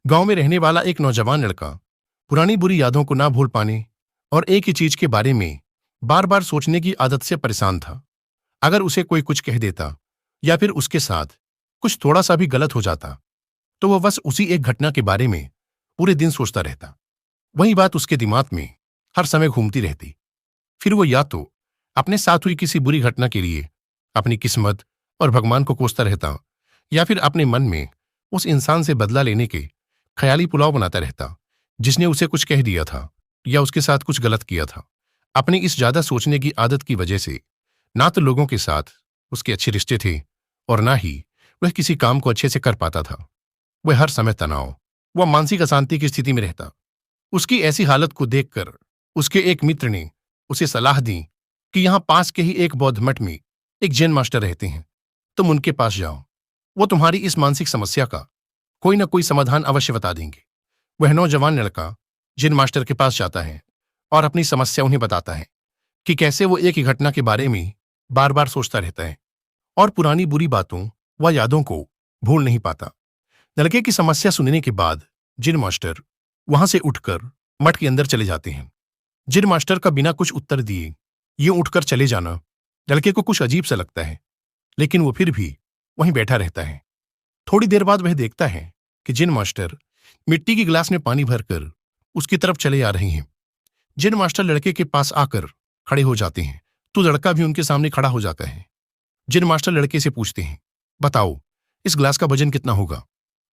गांव में रहने वाला एक नौजवान लड़का पुरानी बुरी यादों को ना भूल पाने और एक ही चीज के बारे में बार बार सोचने की आदत से परेशान था। अगर उसे कोई कुछ कह देता या फिर उसके साथ कुछ थोड़ा सा भी गलत हो जाता तो वह बस उसी एक घटना के बारे में पूरे दिन सोचता रहता। वही बात उसके दिमाग में हर समय घूमती रहती। फिर वो या तो अपने साथ हुई किसी बुरी घटना के लिए अपनी किस्मत और भगवान को कोसता रहता या फिर अपने मन में उस इंसान से बदला लेने के ख्याली पुलाव बनाता रहता जिसने उसे कुछ कह दिया था या उसके साथ कुछ गलत किया था। अपनी इस ज्यादा सोचने की आदत की वजह से ना तो लोगों के साथ उसके अच्छे रिश्ते थे और ना ही वह किसी काम को अच्छे से कर पाता था। वह हर समय तनाव व मानसिक अशांति की स्थिति में रहता। उसकी ऐसी हालत को देखकर उसके एक मित्र ने उसे सलाह दी कि यहां पास के ही एक बौद्ध मठ में एक जैन मास्टर रहते हैं, तुम उनके पास जाओ, वो तुम्हारी इस मानसिक समस्या का कोई ना कोई समाधान अवश्य बता देंगे। वह नौजवान लड़का जिन मास्टर के पास जाता है और अपनी समस्या उन्हें बताता है कि कैसे वो एक ही घटना के बारे में बार बार सोचता रहता है और पुरानी बुरी बातों व यादों को भूल नहीं पाता। लड़के की समस्या सुनने के बाद जिन मास्टर वहां से उठकर मठ के अंदर चले जाते हैं। जिन मास्टर का बिना कुछ उत्तर दिए यूं उठकर चले जाना लड़के को कुछ अजीब सा लगता है, लेकिन वो फिर भी वहीं बैठा रहता है। थोड़ी देर बाद वह देखता है कि जिन मास्टर मिट्टी की गिलास में पानी भरकर उसकी तरफ चले आ रहे हैं। जिन मास्टर लड़के के पास आकर खड़े हो जाते हैं तो लड़का भी उनके सामने खड़ा हो जाता है। जिन मास्टर लड़के से पूछते हैं, बताओ इस गिलास का वजन कितना होगा?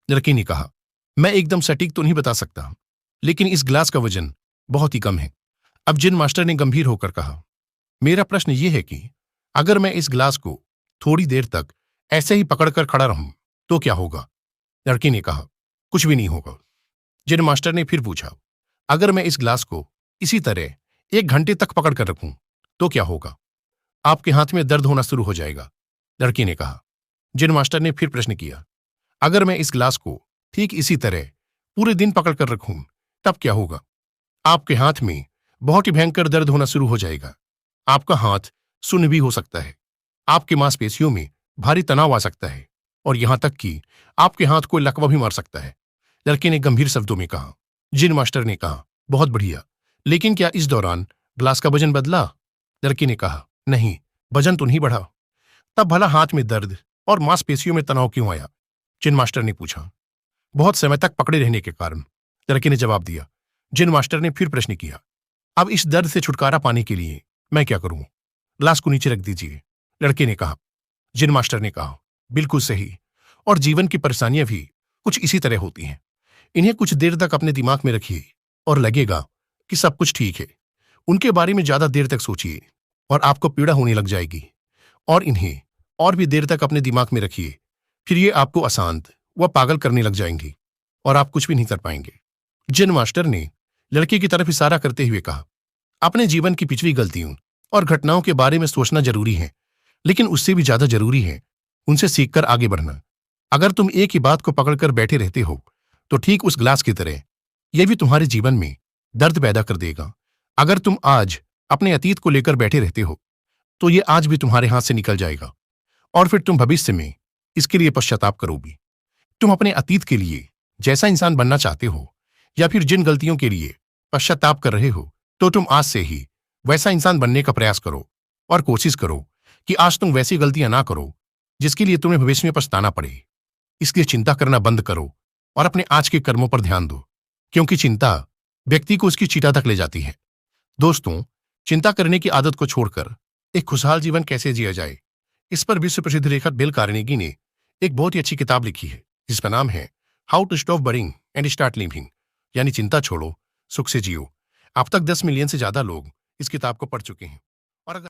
लड़के ने कहा, मैं एकदम सटीक तो नहीं बता सकता, लेकिन इस गिलास का वजन बहुत ही कम है। अब जिन मास्टर ने गंभीर होकर कहा, मेरा प्रश्न यह है कि अगर मैं इस गिलास को थोड़ी देर तक ऐसे ही पकड़कर खड़ा रहूं तो क्या होगा? लड़के ने कहा, कुछ भी नहीं होगा। जिन मास्टर ने फिर पूछा, अगर मैं इस गिलास को इसी तरह 1 घंटे तक पकड़ कर रखूं तो क्या होगा? आपके हाथ में दर्द होना शुरू हो जाएगा। लड़के ने कहा। जिन मास्टर ने फिर प्रश्न किया, अगर मैं इस गिलास को ठीक इसी तरह पूरे दिन पकड़ कर रखूं तब क्या होगा? आपके हाथ में बहुत ही भयंकर दर्द होना शुरू हो जाएगा। आपका हाथ सुन्न भी हो सकता है। आपकी मांसपेशियों में भारी तनाव आ सकता है और यहां तक कि आपके हाथ को लकवा भी मार सकता है। लड़के ने गंभीर शब्दों में कहा। जिन मास्टर ने कहा, बहुत बढ़िया, लेकिन क्या इस दौरान ग्लास का वजन बदला? लड़के ने कहा, नहीं, वजन तो नहीं बढ़ा। तब भला हाथ में दर्द और मांसपेशियों में तनाव क्यों आया? जिन मास्टर ने पूछा। बहुत समय तक पकड़े रहने के कारण, लड़के ने जवाब दिया। जिन मास्टर ने फिर प्रश्न किया, अब इस दर्द से छुटकारा पाने के लिए मैं क्या करूं? ग्लास को नीचे रख दीजिए। लड़के ने कहा। जिन मास्टर ने कहा, बिल्कुल सही, और जीवन की परेशानियां भी कुछ इसी तरह होती हैं। इन्हें कुछ देर तक अपने दिमाग में रखिए और लगेगा कि सब कुछ ठीक है। उनके बारे में ज्यादा देर तक सोचिए और आपको पीड़ा होने लग जाएगी, और इन्हें और भी देर तक अपने दिमाग में रखिए, फिर ये आपको अशांत व पागल करने लग जाएंगी और आप कुछ भी नहीं कर पाएंगे। जिन मास्टर ने लड़के की तरफ इशारा करते हुए कहा, अपने जीवन की पिछली गलतियों और घटनाओं के बारे में सोचना जरूरी है, लेकिन उससे भी ज्यादा जरूरी है उनसे सीखकर आगे बढ़ना। अगर तुम एक ही बात को पकड़कर बैठे रहते हो तो ठीक उस ग्लास की तरह यह भी तुम्हारे जीवन में दर्द पैदा कर देगा। अगर तुम आज अपने अतीत को लेकर बैठे रहते हो तो यह आज भी तुम्हारे हाथ से निकल जाएगा और फिर तुम भविष्य में इसके लिए पश्चाताप करोगी। तुम अपने अतीत के लिए जैसा इंसान बनना चाहते हो या फिर जिन गलतियों के लिए पश्चाताप कर रहे हो, तो तुम आज से ही वैसा इंसान बनने का प्रयास करो और कोशिश करो कि आज तुम वैसी गलतियां ना करो जिसके लिए तुम्हें भविष्य में पछताना पड़े। इसलिए चिंता करना बंद करो और अपने आज के कर्मों पर ध्यान दो, क्योंकि चिंता व्यक्ति को उसकी चीता तक ले जाती है। दोस्तों, चिंता करने की आदत को छोड़कर एक खुशहाल जीवन कैसे जिया जाए, इस पर विश्व प्रसिद्ध लेखक डेल कार्नेगी ने एक बहुत ही अच्छी किताब लिखी है जिसका नाम है how to stop worrying and start living, यानी चिंता छोड़ो, सुख से जियो। अब तक 10 मिलियन से ज्यादा लोग इस किताब को पढ़ चुके हैं। और अगर